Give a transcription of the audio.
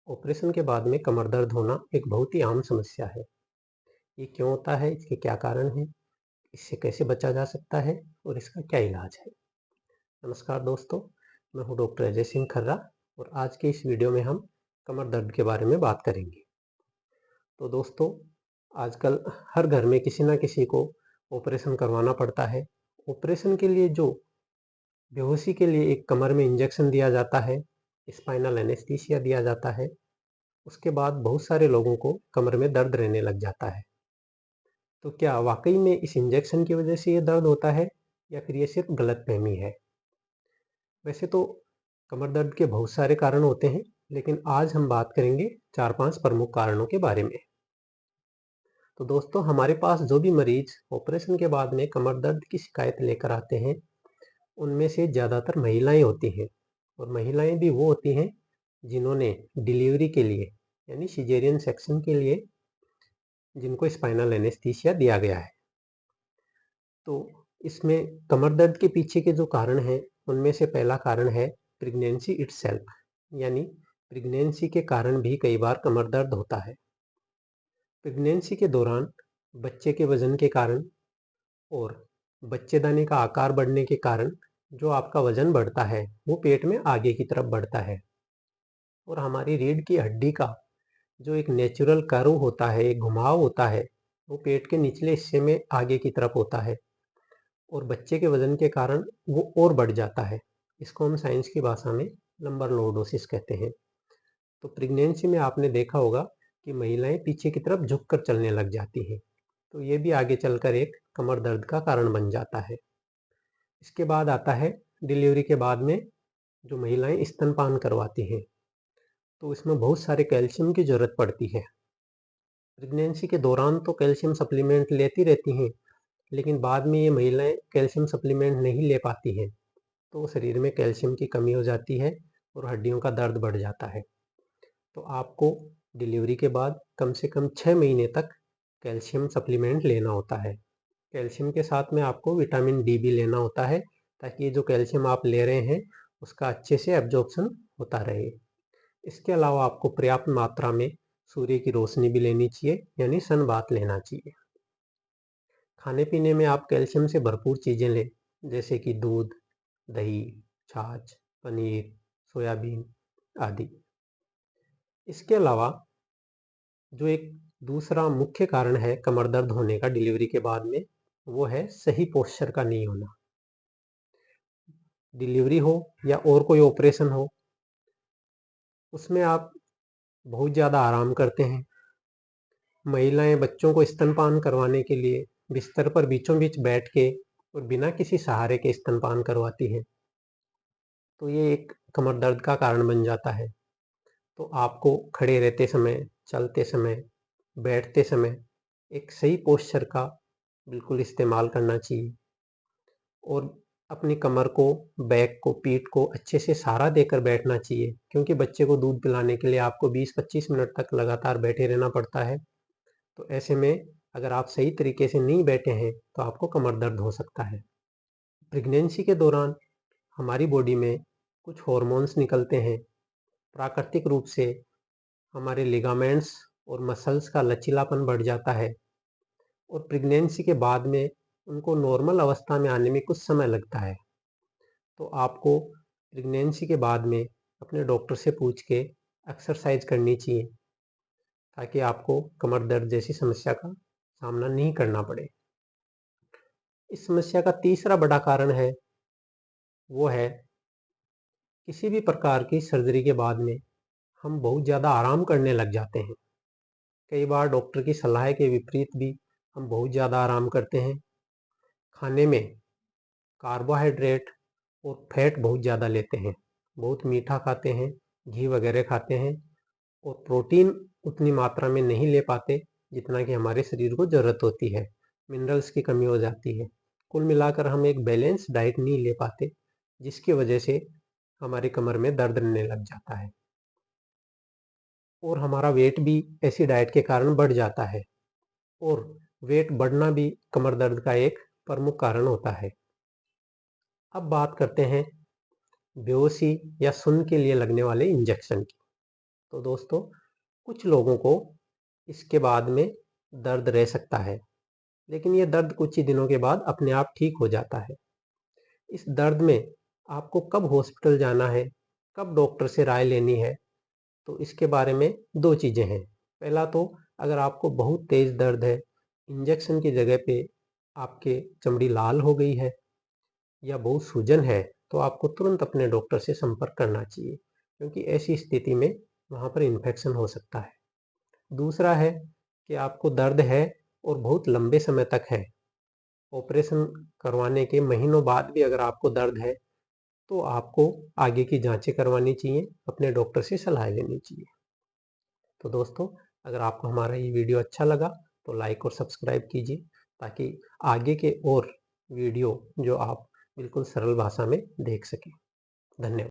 Operation के बाद में कमर दर्द होना एक बहुत ही आम समस्या है। ये क्यों होता है, इसके क्या कारण हैं, इससे कैसे बचा जा सकता है और इसका क्या इलाज है। नमस्कार दोस्तों, मैं हूं डॉक्टर अजय सिंह खर्रा और आज के इस वीडियो में हम कमर दर्द के बारे में बात करेंगे। तो दोस्तों, आजकल हर घर में किसी ना किसी को ऑपरेशन करवाना पड़ता है। ऑपरेशन के लिए जो बेहोशी के लिए एक कमर में इंजेक्शन दिया जाता है, स्पाइनल एनेस्थीसिया दिया जाता है, उसके बाद बहुत सारे लोगों को कमर में दर्द रहने लग जाता है। तो क्या वाकई में इस इंजेक्शन की वजह से ये दर्द होता है या फिर ये सिर्फ गलतफहमी है? वैसे तो कमर दर्द के बहुत सारे कारण होते हैं, लेकिन आज हम बात करेंगे 4-5 प्रमुख कारणों के बारे में। तो दोस्तों, हमारे पास जो भी मरीज ऑपरेशन के बाद में कमर दर्द की शिकायत लेकर आते हैं, उनमें से ज़्यादातर महिलाएं होती हैं। और महिलाएं भी वो होती हैं जिन्होंने डिलीवरी के लिए यानी सिजेरियन सेक्शन के लिए जिनको स्पाइनल एनेस्थीसिया दिया गया है। तो इसमें कमर दर्द के पीछे के जो कारण हैं, उनमें से पहला कारण है प्रेगनेंसी इटसेल्फ, यानी प्रेगनेंसी के कारण भी कई बार कमर दर्द होता है। प्रेगनेंसी के दौरान बच्चे के वजन के कारण और बच्चेदानी का आकार बढ़ने के कारण जो आपका वजन बढ़ता है वो पेट में आगे की तरफ बढ़ता है। और हमारी रीढ़ की हड्डी का जो एक नेचुरल कर्व होता है, एक घुमाव होता है, वो पेट के निचले हिस्से में आगे की तरफ होता है और बच्चे के वजन के कारण वो और बढ़ जाता है। इसको हम साइंस की भाषा में लंबर लॉर्डोसिस कहते हैं। तो प्रेगनेंसी में आपने देखा होगा कि महिलाएं पीछे की तरफ झुककर चलने लग जाती हैं। तो ये भी आगे चलकर एक कमर दर्द का कारण बन जाता है। इसके बाद आता है डिलीवरी के बाद में जो महिलाएं स्तनपान करवाती हैं, तो इसमें बहुत सारे कैल्शियम की ज़रूरत पड़ती है। प्रेगनेंसी के दौरान तो कैल्शियम सप्लीमेंट लेती रहती हैं, लेकिन बाद में ये महिलाएं कैल्शियम सप्लीमेंट नहीं ले पाती हैं, तो शरीर में कैल्शियम की कमी हो जाती है और हड्डियों का दर्द बढ़ जाता है। तो आपको डिलीवरी के बाद कम से कम 6 महीने तक कैल्शियम सप्लीमेंट लेना होता है। कैल्शियम के साथ में आपको विटामिन डी भी लेना होता है, ताकि ये जो कैल्शियम आप ले रहे हैं उसका अच्छे से एब्जॉर्प्शन होता रहे। इसके अलावा आपको पर्याप्त मात्रा में सूर्य की रोशनी भी लेनी चाहिए, यानी सन बाथ लेना चाहिए। खाने पीने में आप कैल्शियम से भरपूर चीज़ें लें, जैसे कि दूध, दही, छाछ, पनीर, सोयाबीन आदि। इसके अलावा जो एक दूसरा मुख्य कारण है कमर दर्द होने का डिलीवरी के बाद में, वो है सही पोस्चर का नहीं होना। डिलीवरी हो या और कोई ऑपरेशन हो, उसमें आप बहुत ज़्यादा आराम करते हैं। महिलाएं बच्चों को स्तनपान करवाने के लिए बिस्तर पर बीचों बीच बैठ के और बिना किसी सहारे के स्तनपान करवाती हैं, तो ये एक कमर दर्द का कारण बन जाता है। तो आपको खड़े रहते समय, चलते समय, बैठते समय एक सही पोस्चर का बिल्कुल इस्तेमाल करना चाहिए और अपनी कमर को, बैक को, पीठ को अच्छे से सहारा देकर बैठना चाहिए, क्योंकि बच्चे को दूध पिलाने के लिए आपको 20-25 मिनट तक लगातार बैठे रहना पड़ता है। तो ऐसे में अगर आप सही तरीके से नहीं बैठे हैं तो आपको कमर दर्द हो सकता है। प्रेगनेंसी के दौरान हमारी बॉडी में कुछ हॉर्मोन्स निकलते हैं। प्राकृतिक रूप से हमारे लिगामेंट्स और मसल्स का लचीलापन बढ़ जाता है और प्रेगनेंसी के बाद में उनको नॉर्मल अवस्था में आने में कुछ समय लगता है। तो आपको प्रेगनेंसी के बाद में अपने डॉक्टर से पूछ के एक्सरसाइज करनी चाहिए, ताकि आपको कमर दर्द जैसी समस्या का सामना नहीं करना पड़े। इस समस्या का तीसरा बड़ा कारण है, वो है किसी भी प्रकार की सर्जरी के बाद में हम बहुत ज़्यादा आराम करने लग जाते हैं। कई बार डॉक्टर की सलाह के विपरीत भी हम बहुत ज़्यादा आराम करते हैं। खाने में कार्बोहाइड्रेट और फैट बहुत ज़्यादा लेते हैं, बहुत मीठा खाते हैं, घी वगैरह खाते हैं और प्रोटीन उतनी मात्रा में नहीं ले पाते जितना कि हमारे शरीर को ज़रूरत होती है। मिनरल्स की कमी हो जाती है। कुल मिलाकर हम एक बैलेंस डाइट नहीं ले पाते, जिसकी वजह से हमारी कमर में दर्द रहने लग जाता है और हमारा वेट भी ऐसी डाइट के कारण बढ़ जाता है और वेट बढ़ना भी कमर दर्द का एक प्रमुख कारण होता है। अब बात करते हैं बेहोशी या सुन्न के लिए लगने वाले इंजेक्शन की। तो दोस्तों, कुछ लोगों को इसके बाद में दर्द रह सकता है, लेकिन ये दर्द कुछ ही दिनों के बाद अपने आप ठीक हो जाता है। इस दर्द में आपको कब हॉस्पिटल जाना है, कब डॉक्टर से राय लेनी है, तो इसके बारे में 2 चीज़ें हैं। पहला तो, अगर आपको बहुत तेज़ दर्द है, इंजेक्शन की जगह पे आपके चमड़ी लाल हो गई है या बहुत सूजन है, तो आपको तुरंत अपने डॉक्टर से संपर्क करना चाहिए, क्योंकि ऐसी स्थिति में वहाँ पर इन्फेक्शन हो सकता है। दूसरा है कि आपको दर्द है और बहुत लंबे समय तक है, ऑपरेशन करवाने के महीनों बाद भी अगर आपको दर्द है, तो आपको आगे की जांचें करवानी चाहिए, अपने डॉक्टर से सलाह लेनी चाहिए। तो दोस्तों, अगर आपको हमारा ये वीडियो अच्छा लगा तो लाइक और सब्सक्राइब कीजिए, ताकि आगे के और वीडियो जो आप बिल्कुल सरल भाषा में देख सकें। धन्यवाद।